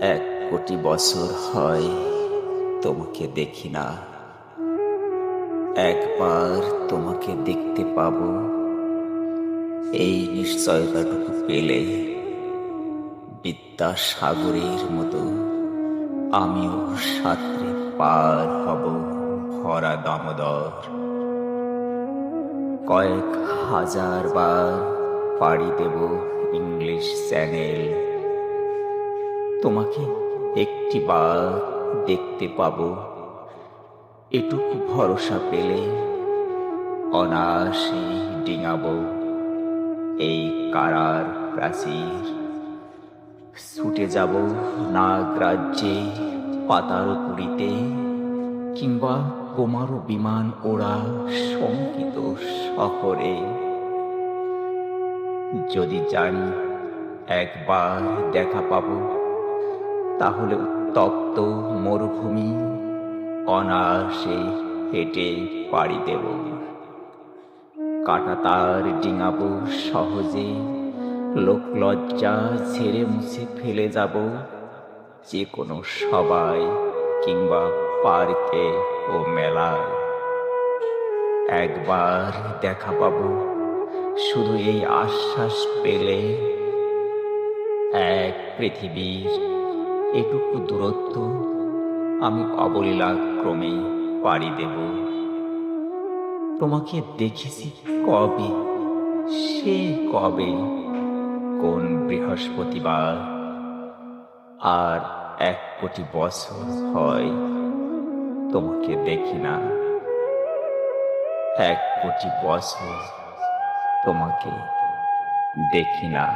1 কোটি বছর হয় তোমাকে দেখি না। একবার তোমাকে দেখতে পাবো, এই নিশ্চয়তাটুকু পেলে বিদ্যাসাগরের মতো আমিও সাঁতরে পার হব ভরা দামোদর। কয়েক হাজার বার পাড়ি দেব ইংলিশ চ্যানেল, তোমাকে একটি বার দেখতে পাবো। এটুকু ভরসা পেলে অনায়াসে ডিঙাবো এই কারার প্রাচীর। ছুটে যাব নাগরাজ্যে পাতার পুরীতে, কিংবা তোমারও বিমান ওড়া শঙ্কিত শহরে। যদি জানি একবার দেখা পাবো, তাহলে উত্তপ্ত মরুভূমি অনায়াসে হেঁটে পাড়ি দেব। কাঁটাতার ডিঙাবো সহজে, লোকলজ্জা ঝেড়ে মুছে ফেলে যাব যে কোনো সবাই কিংবা পার্কে ও মেলায়। একবার দেখা পাবো, শুধু এই আশ্বাস পেলে এক পৃথিবীর এটুকু দূরত্ব আমি অবলীলাক্রমে পাড়ি দেব। তোমাকে দেখেছি কবে, সে কবে, কোন বৃহস্পতিবার। আর 1 কোটি বছর হয় তোমাকে দেখি না। 1 কোটি বছর তোমাকে দেখি না।